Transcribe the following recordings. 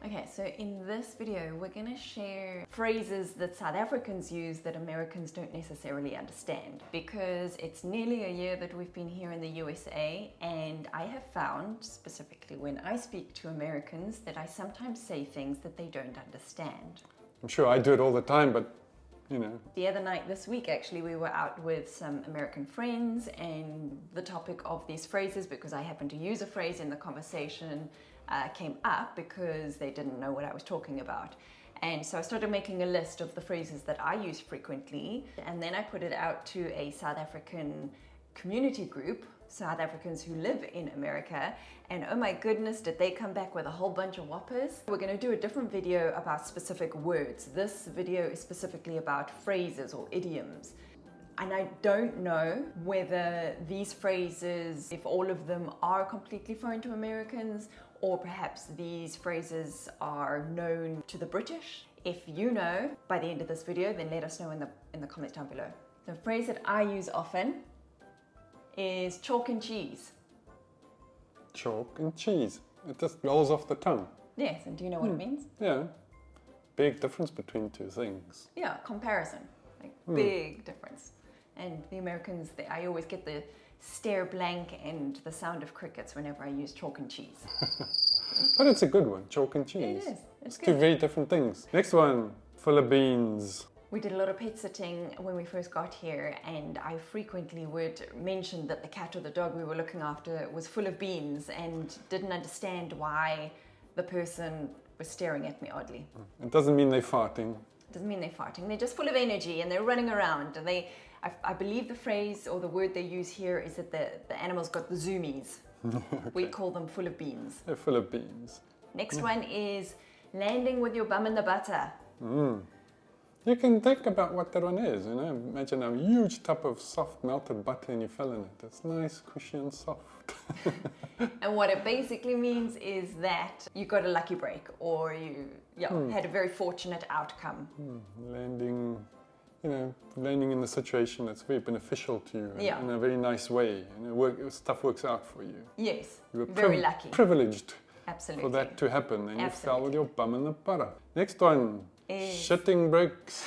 Okay, so in this video, we're going to share phrases that South Africans use that Americans don't necessarily understand, because it's nearly a year that we've been here in the USA, and I have found, specifically when I speak to Americans, that I sometimes say things that they don't understand. I'm sure I do it all the time, but you know. The other night this week, actually, we were out with some American friends, and the topic of these phrases, because I happened to use a phrase in the conversation, came up because they didn't know what I was talking about. And so I started making a list of the phrases that I use frequently, and then I put it out to a South African community group, South Africans who live in America, and oh my goodness, did they come back with a whole bunch of whoppers. We're going to do a different video about specific words. This video is specifically about phrases or idioms. And I don't know whether these phrases, if all of them are completely foreign to Americans, or perhaps these phrases are known to the British. If you know by the end of this video, then let us know in the comments down below. The phrase that I use often is chalk and cheese. Chalk and cheese. It just rolls off the tongue. Yes, and do you know what it means? Yeah. Big difference between two things. Yeah, comparison. Like big difference. And the Americans, I always get the stare blank and the sound of crickets whenever I use chalk and cheese. But it's a good one, chalk and cheese. It is. It's two good. very different things. Next one, full of beans. We did a lot of pet sitting when we first got here, and I frequently would mention that the cat or the dog we were looking after was full of beans and didn't understand why the person was staring at me oddly. It doesn't mean they're farting. It doesn't mean they're farting. They're just full of energy and they're running around. And I believe the phrase or the word they use here is that the animals got the zoomies. Okay. We call them full of beans. They're full of beans. Next one is landing with your bum in the butter. You can think about what that one is, you know. Imagine a huge tub of soft melted butter and you fell in it. It's nice, cushy and soft. And what it basically means is that you got a lucky break, or you had a very fortunate outcome. Landing in the situation that's very beneficial to you in a very nice way. Stuff works out for you. Yes, You were very lucky. privileged Absolutely. for that to happen, and you fell Absolutely. with your bum in the butter. Next one, shitting bricks.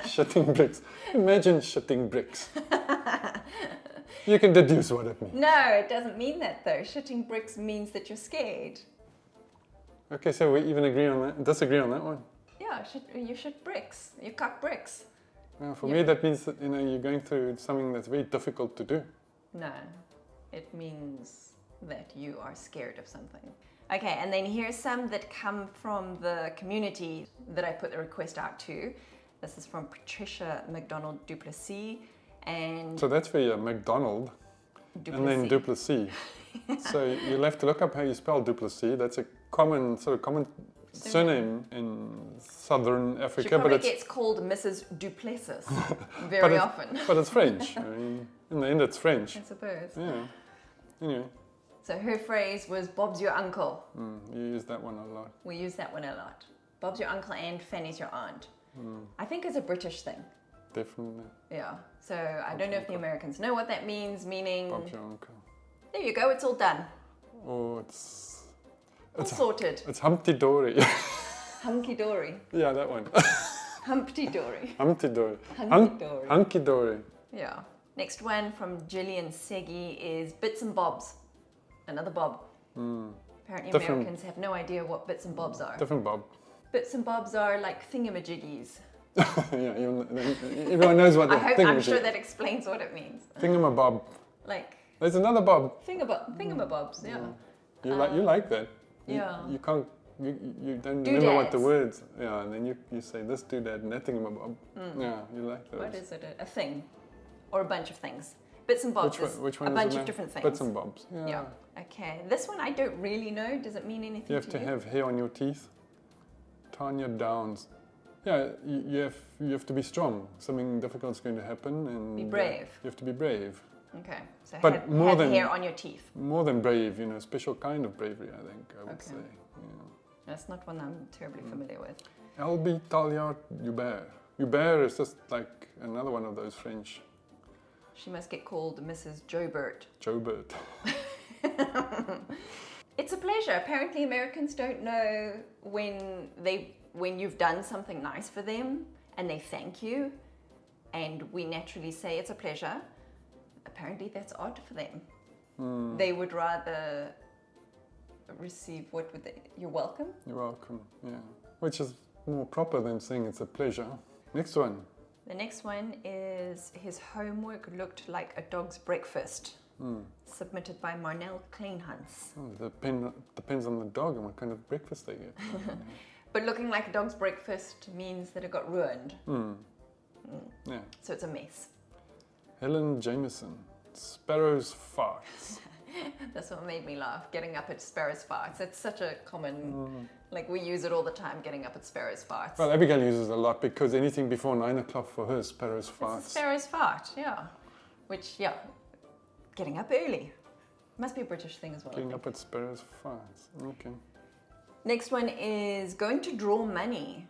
Shitting bricks. Imagine shitting bricks. You can deduce what it means. No, it doesn't mean that though. Shitting bricks means that you're scared. Okay, so we even disagree on that one. Yeah, you shit bricks. You cock bricks. Well, for me, that means that you're going through something that's very difficult to do. No, it means that you are scared of something. Okay, and then here's some that come from the community that I put the request out to. This is from Patricia McDonald Duplessis, and So that's for your McDonald, and then Duplessis. So you'll have to look up how you spell Duplessis. That's a common surname in southern Africa. She probably but gets called Mrs. Duplessis very often. But it's French. I mean, in the end, it's French. I suppose. Yeah. Anyway. So her phrase was, Bob's your uncle. You use that one a lot. We use that one a lot. Bob's your uncle and Fanny's your aunt. I think it's a British thing. Definitely. Yeah. So I don't know if the Americans know what that means, meaning... Bob's your uncle. There you go, it's all done. Oh, it's All sorted. It's Humpty Dory. Hunky dory. Yeah, that one. Humpty dory. Humpty Dory. Hunky dory. Hunky Dory. Yeah. Next one from Gillian Segi is bits and bobs. Another bob. Apparently Americans have no idea what bits and bobs are. Different Bob. Bits and bobs are like thingamajiggies. Yeah, everyone knows what the I'm sure that explains what it means. Thingamabob. Like There's another Bob. thingamabobs, yeah. You like that. Yeah. You can't. You don't Doodads. remember what the words. Yeah, and then you say this doodad and that thingamabob. Yeah, you like those. What is it? A thing, or a bunch of things. Bits and bobs is Which one a is bunch the of name? different things. Bits and bobs. Yeah. Yeah. Okay. This one I don't really know. Does it mean anything You have to have hair on your teeth. Tanya Downs. Yeah, you have to be strong. Something difficult is going to happen, and Be brave. you have to be brave. Okay. So But have more than- hair on your teeth. More than brave, a special kind of bravery, I think, I would Okay. say. Yeah. That's not one I'm terribly familiar with. Elby Talia Hubert. Hubert is just like another one of those French. She must get called Mrs. Jobert. Jobert. It's a pleasure. Apparently Americans don't know when you've done something nice for them and they thank you, and we naturally say it's a pleasure. Apparently that's odd for them. They would rather receive, what would they, you're welcome? You're welcome, yeah. Which is more proper than saying it's a pleasure. Next one. The next one is his homework looked like a dog's breakfast. Submitted by Marnell Kleinhans. Oh, depends on the dog and what kind of breakfast they get. But looking like a dog's breakfast means that it got ruined. Yeah. So it's a mess. Helen Jameson, Sparrows farts. That's what made me laugh, getting up at Sparrows farts. It's such a common, like we use it all the time, getting up at Sparrows farts. Well, Abigail uses it a lot because anything before 9 o'clock for her is Sparrows farts. It's a Sparrows fart, yeah. Which, yeah, getting up early. Must be a British thing as well. Getting up at Sparrows farts, okay. Next one is going to draw money.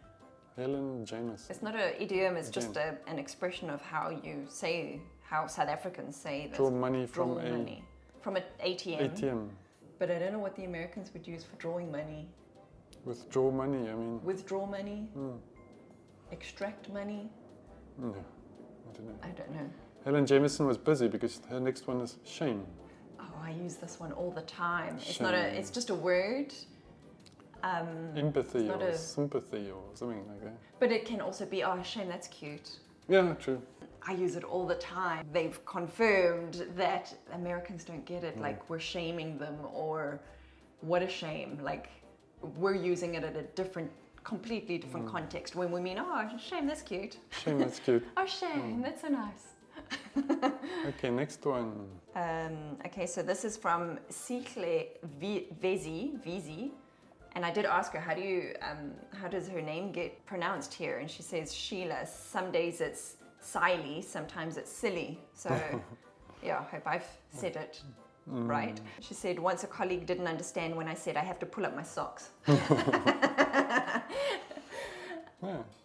Helen Jameson. It's not an idiom, it's just an expression of how you say, how South Africans say this. Draw money from From an ATM. ATM. But I don't know what the Americans would use for drawing money. Withdraw money, I mean. Withdraw money? Extract money? No, I don't know. Helen Jameson was busy because her next one is shame. Oh, I use this one all the time. It's shame. not it's just a word. Empathy or sympathy or something like that. But it can also be, oh, shame, that's cute. Yeah, true. I use it all the time. They've confirmed that Americans don't get it, like we're shaming them or what a shame. Like we're using it at a completely different context when we mean, oh, shame, that's cute. Shame, that's cute. Oh, shame, that's so nice. Okay, next one. Okay, so this is from Tinkle Vizi. And I did ask her, how does her name get pronounced here? And she says Sheila. Some days it's Siley, sometimes it's silly. So, yeah, I hope I've said it right. She said, once a colleague didn't understand when I said I have to pull up my socks.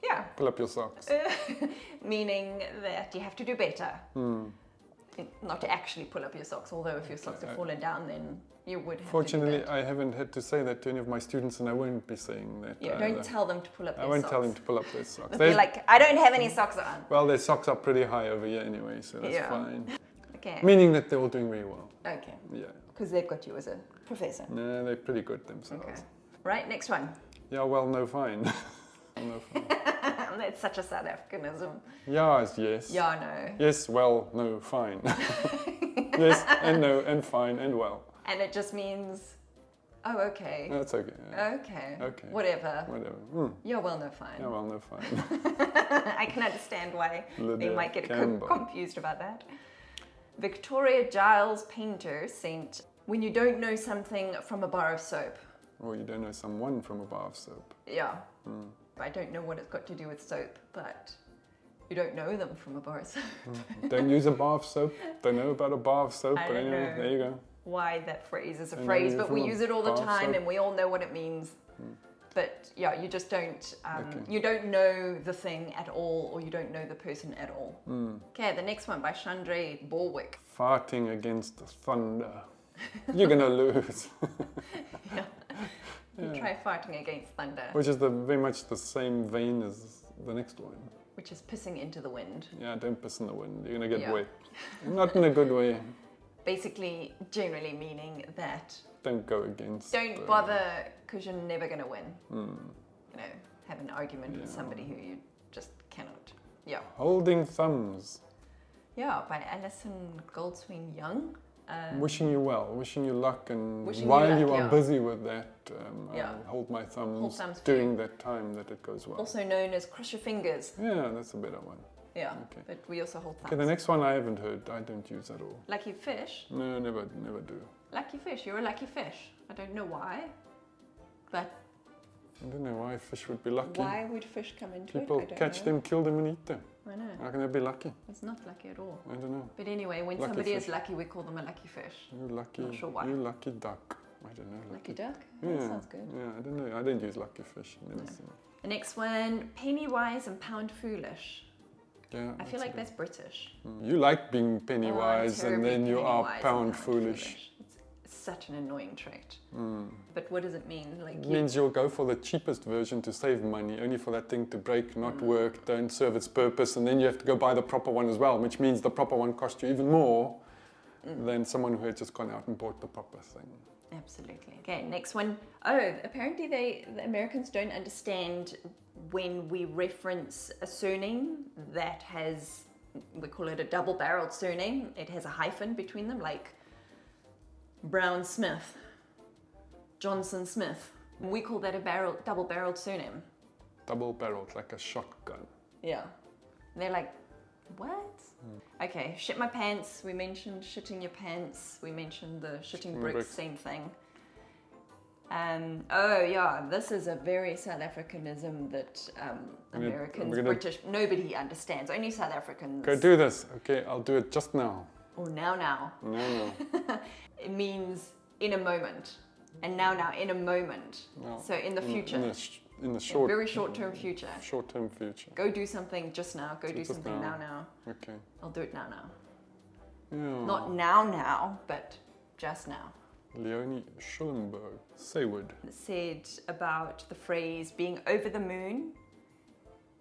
Yeah. Pull up your socks. Meaning that you have to do better. Not to actually pull up your socks, although if your socks have fallen down, then you would have Fortunately, to do I haven't had to say that to any of my students, and I won't be saying that. Yeah, don't tell them to pull up their socks. I won't tell them to pull up their socks. They'll be like, I don't have any socks on. Well, their socks are pretty high over here anyway, so that's fine. Okay. Meaning that they're all doing very well. Okay. Yeah. Because they've got you as a professor. No, they're pretty good themselves. Okay. Right, next one. Yeah, well, no, fine. No, fine. That's such a South Africanism. Yes, yes. Yeah, no. Yes, well, no, fine. Yes, and no, and fine, and well. And it just means, oh, okay. That's okay. Yeah. Okay. Okay. Whatever. Whatever. Yeah, well, no, fine. Yeah, well, no, fine. I can understand why they might get Campbell. confused about that. Victoria Giles Painter sent, when you don't know something from a bar of soap. Or you don't know someone from a bar of soap. Yeah. I don't know what it's got to do with soap, but you don't know them from a bar of soap. Don't use a bar of soap. Don't know about a bar of soap, but anyway, know. there you go. Why that phrase is a phrase, but we use it all the time and we all know what it means. But yeah, you just don't, you don't know the thing at all, or you don't know the person at all. Okay, the next one by Chandra Borwick. Farting against the thunder. You're gonna lose. Yeah. You try farting against thunder. Which is very much the same vein as the next one. Which is pissing into the wind. Yeah, don't piss in the wind. You're gonna get wet. Not in a good way. Basically, generally meaning that don't go against. Don't bother, because you're never going to win. You know, have an argument with somebody who you just cannot. Yeah. Holding thumbs. Yeah, by Alison Goldswing Young. Wishing you well, wishing you luck, and wishing while you are busy with that, I'll hold my thumbs, thumbs during that time that it goes well. Also known as cross your fingers. Yeah, that's a better one. Yeah, okay. But we also hold thumbs. Okay, the next one I haven't heard. I don't use at all. Lucky fish? No, never do. Lucky fish, you're a lucky fish. I don't know why, but... I don't know why fish would be lucky. Why would fish come into People it? People catch them, kill them and eat them. I know. How can they be lucky? It's not lucky at all. I don't know. But anyway, when lucky somebody fish. is lucky, we call them a lucky fish. You lucky, not sure why. You lucky duck. I don't know. Lucky duck? Yeah, that sounds good. Yeah, I don't know. I don't use lucky fish in anything. The next one, Pennywise and pound foolish. Yeah, I feel like that's British. You like being Pennywise and then you are pound foolish. such an annoying trait. But what does it mean? Like it means you'll go for the cheapest version to save money, only for that thing to break, not work, don't serve its purpose, and then you have to go buy the proper one as well, which means the proper one costs you even more than someone who had just gone out and bought the proper thing. Absolutely. Okay, next one. Oh, apparently the Americans don't understand when we reference a surname that has, we call it a double-barreled surname. It has a hyphen between them, like Brown Smith, Johnson Smith. We call that a double-barreled surname. Double-barreled, like a shotgun. Yeah. And they're like, what? Okay, shit my pants. We mentioned shitting your pants. We mentioned the shitting bricks, same thing. Oh yeah, this is a very South Africanism that Americans, British, nobody understands. Only South Africans. Go do this. Okay, I'll do it just now. Or now. No. It means in a moment. And now, in a moment. No. So in the future. In the short, very short-term future. Short-term future. Go do something just now. Go do something now. Okay. I'll do it now. Yeah. Not now, but just now. Leonie Schulenberg, Saywood, said about the phrase being over the moon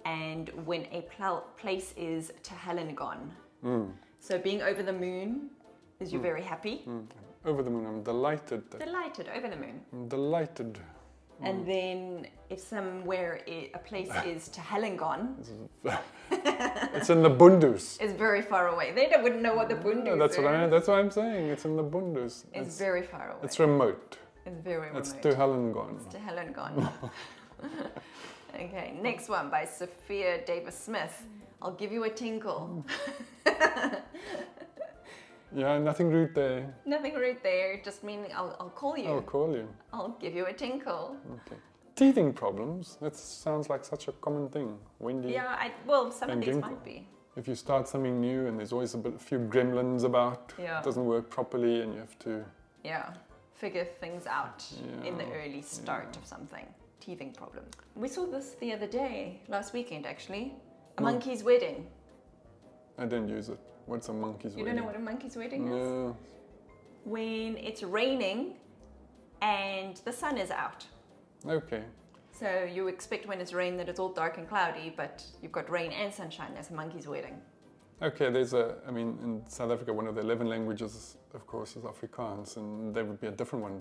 and when a place is to hell and gone. So being over the moon is you're very happy. Over the moon, I'm delighted. Delighted, over the moon. I'm delighted. And then if somewhere a place is to hell and gone. It's in the Bundus. It's very far away. They wouldn't know what the Bundus is. That's what I'm saying. It's in the Bundus. It's very far away. It's remote. It's very remote. It's to hell and gone. It's to hell and gone. Okay, next one by Sophia Davis Smith. I'll give you a tinkle. Yeah, nothing rude there. Nothing rude there, just meaning I'll call you. I'll call you. I'll give you a tinkle. Okay. Teething problems, that sounds like such a common thing. When do you some of these might be. If you start something new and there's always a few gremlins about, it doesn't work properly and you have to... figure things out in the early start of something. Teething problem. We saw this the other day, last weekend actually. A monkey's wedding. I don't use it. What's a monkey's wedding? You don't know what a monkey's wedding is? No. When it's raining and the sun is out. Okay. So you expect when it's rain that it's all dark and cloudy, but you've got rain and sunshine. That's a monkey's wedding. Okay, in South Africa, one of the 11 languages, of course, is Afrikaans, and there would be a different one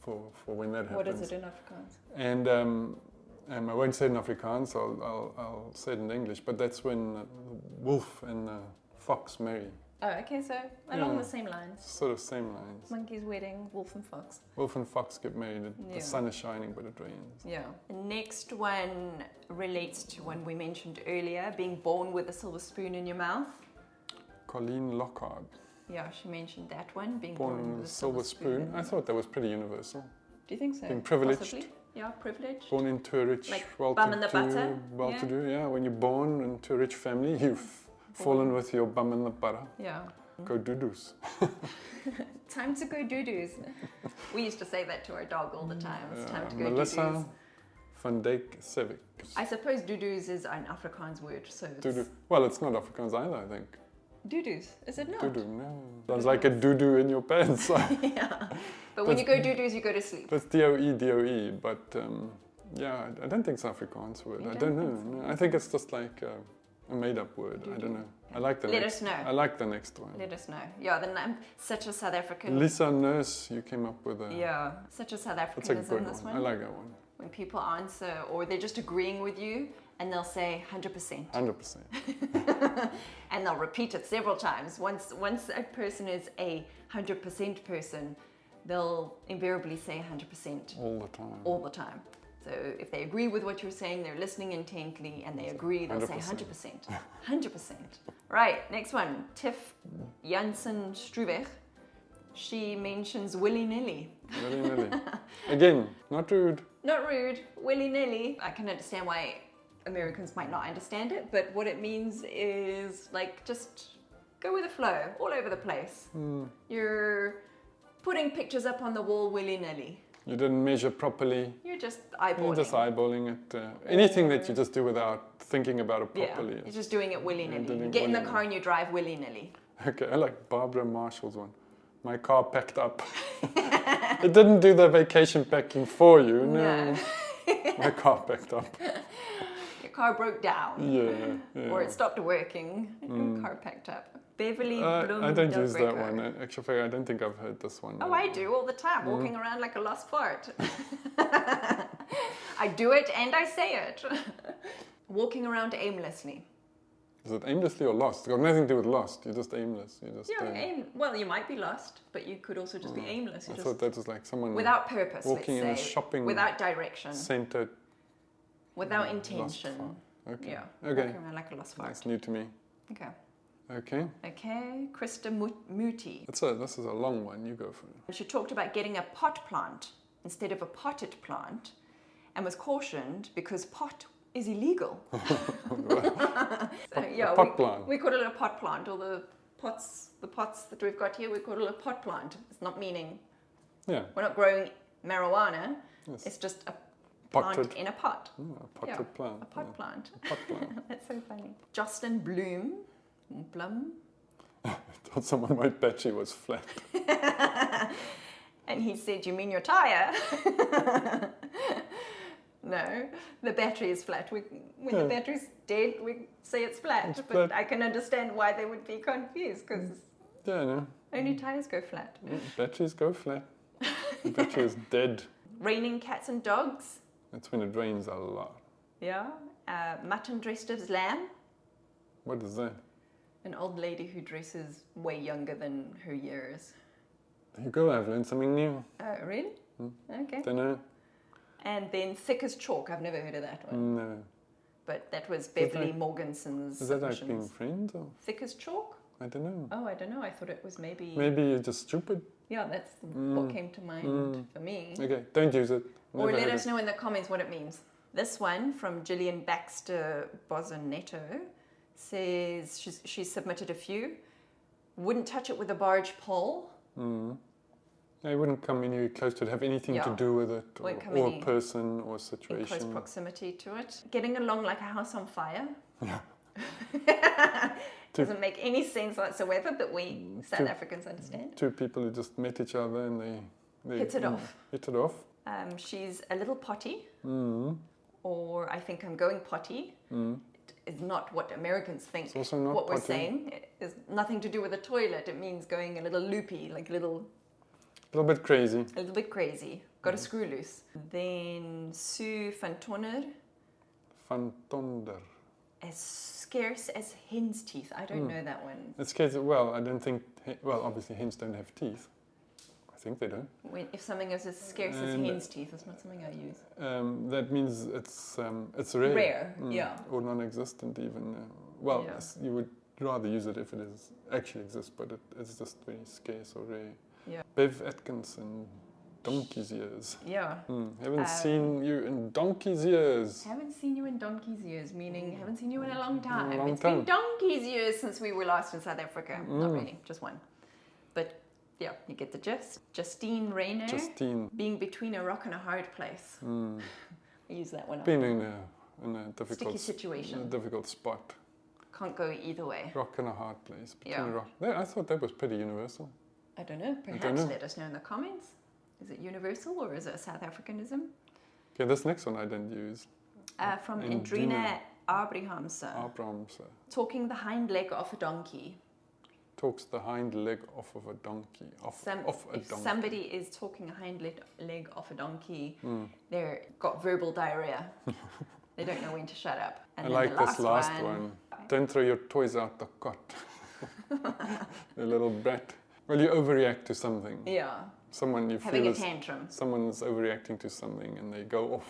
for when that happens. What is it in Afrikaans? And I won't say it in Afrikaans, I'll say it in English, but that's when the wolf and the fox marry. Oh, okay, so along the same lines. Sort of same lines. Monkey's wedding, wolf and fox. Wolf and fox get married. The sun is shining, but it rains. Yeah. The next one relates to one we mentioned earlier, being born with a silver spoon in your mouth. Colleen Lockhart. Yeah, she mentioned that one, being born with a silver spoon. I thought that was pretty universal. Do you think so? Being privileged. Possibly. Yeah, privileged. Born into a rich, well-to-do. When you're born into a rich family, you've fallen with your bum in the butter. Yeah. Go Doodles. Time to go Doodles. We used to say that to our dog all the time. It's time to go Melissa Doodles. van Dijk Civic. I suppose Doodles is an Afrikaans word, so it's... Well, it's not Afrikaans either, I think. Doodles, is it not? Doodoo, no. Sounds like a doo-doo in your pants. Yeah. But when you go Doodles, you go to sleep. That's D-O-E, but I don't think it's an Afrikaans word. I don't know. No, I think it's just like a made-up word. I don't know. I like the Let us know. I like the next one. Let us know. Yeah, then I'm such a South African. Lisa Nurse, you came up with a... Yeah, such a South Africanism, that's a good one. I like that one. When people answer, or they're just agreeing with you, and they'll say 100%. 100%. And they'll repeat it several times. Once a person is a 100% person, they'll invariably say 100%. All the time. All the time. So if they agree with what you're saying, they're listening intently, and they agree, they'll 100%. Say 100%. 100%. Right, next one. Tiff Janssen Struweg. She mentions Willynilly. Willynilly. Again, not rude. Not rude. Willynilly. I can understand why Americans might not understand it, but what it means is like just go with the flow, all over the place. You're putting pictures up on the wall willy-nilly. You didn't measure properly. You're just eyeballing. You're just eyeballing it. Anything that you just do without thinking about it properly. Yeah, you're just doing it willy-nilly. You get in the car and you drive willy-nilly. Okay, I like Barbara Marshall's one. My car packed up. It didn't do the vacation packing for you, no. My car packed up. Your car broke down. Yeah. Or it stopped working. Your car packed up. Beverly Bloom. I don't use that one. Actually, I don't think I've heard this one. Oh, I do all the time, walking around like a lost fart. I do it and I say it. Walking around aimlessly. Is it aimlessly or lost? It's got nothing to do with lost. You're just aimless. Well, you might be lost, but you could also just be aimless. I thought that was like someone without purpose, walking in a let's say, shopping without direction, center. without intention. Okay. Yeah. Okay. Walking around like a lost fart. That's new to me. Okay. Okay. Okay. Krista Muti. This is a long one. You go for it. She talked about getting a pot plant instead of a potted plant, and was cautioned because pot is illegal. Pot plant. We call it a pot plant, or the pots that we've got here, we call it a pot plant. It's not meaning we're not growing marijuana. Yes. It's just a plant in a pot. A potted plant. A pot plant. A pot plant. That's so funny. Justin Plum. I thought someone my battery was flat. And he said, "You mean your tire?" No, the battery is flat. When the battery's dead, we say it's flat. But I can understand why they would be confused, because only tires go flat. Batteries go flat. The battery is dead. Raining cats and dogs. That's when it rains a lot. Yeah. Mutton dressed as lamb. What is that? An old lady who dresses way younger than her years. There you go, I've learned something new. Oh, really? Okay. Don't know. And then thick as chalk. I've never heard of that one. No. But that was Beverly Morganson's. Is that like being friends? Or? Thick as chalk? I don't know. Oh, I don't know. I thought it was maybe... Maybe you're just stupid. Yeah, that's what came to mind for me. Okay, don't use it. Never or let us know in the comments what it means. This one from Gillian Baxter Bozonetto says she submitted a few. Wouldn't touch it with a barge pole. It wouldn't come any close to it, have anything to do with it, or a person or a situation. In close proximity to it. Getting along like a house on fire. Yeah. Doesn't make any sense whatsoever, but we South Africans understand. Two people who just met each other and they hit it off. Hit it off. She's a little potty, or I think I'm going potty. Is not what Americans think. It's also not what potty. We're saying. It is nothing to do with the toilet. It means going a little loopy, like a little bit crazy. A little bit crazy. Got a screw loose. Then Sue van Tonner. Van Tonder. As scarce as hen's teeth. I don't know that one. It's scarce. Well, I don't think. Well, obviously hens don't have teeth. I think they don't. If something is as scarce as hen's teeth, it's not something I use. That means it's rare. Rare, or non-existent even. You would rather use it if it actually exists, but it's just very scarce or rare. Yeah. Bev Atkinson, donkey's years. Yeah. Haven't seen you in donkey's years. Haven't seen you in donkey's years, meaning haven't seen you in a long time. It's been donkey's years since we were last in South Africa. Not really, just one. But yeah, you get the gist. Justine Rayner. Being between a rock and a hard place. I use that one. Being in a difficult sticky situation. In a difficult spot. Can't go either way. Rock and a hard place. Between a rock. I thought that was pretty universal. I don't know. Perhaps let us know in the comments. Is it universal or is it a South Africanism? Okay, this next one I didn't use. From Indrina Abrahamse. Talking the hind leg off a donkey. Talks the hind leg off of a donkey. If somebody is talking a hind leg off a donkey, they've got verbal diarrhea. They don't know when to shut up. And I like this last one. Don't throw your toys out the cot. The little brat. Well, you overreact to something. Yeah. Someone you having feel a tantrum. Someone's overreacting to something and they go off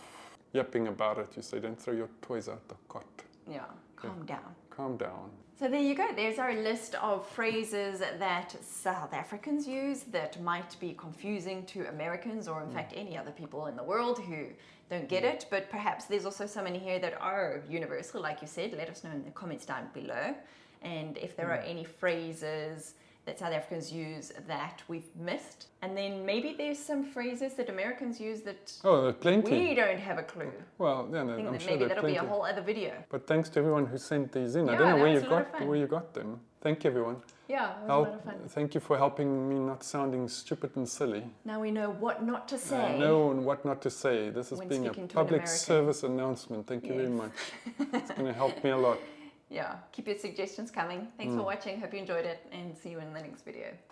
yapping about it. You say, don't throw your toys out the cot. Yeah. Calm down. Calm down. So there you go. There's our list of phrases that South Africans use that might be confusing to Americans or in fact any other people in the world who don't get it. But perhaps there's also some in here that are universal, like you said. Let us know in the comments down below. And if there are any phrases that South Africans use that we've missed. And then maybe there's some phrases that Americans use that Oh, there's plenty. we don't have a clue. Well, yeah, no, I think I'm that sure maybe there's that'll plenty. be a whole other video. But thanks to everyone who sent these in. I Yeah, don't know no, it's a lot of fun. where you got them. Thank you, everyone. Yeah, it was a lot of fun. Thank you for helping me not sounding stupid and silly. Now we know what not to say. I know what not to say. This has when been a speaking to an public American. service announcement. Thank you very Yes. much. It's going to help me a lot. Yeah, keep your suggestions coming. Thanks for watching. Hope you enjoyed it and see you in the next video.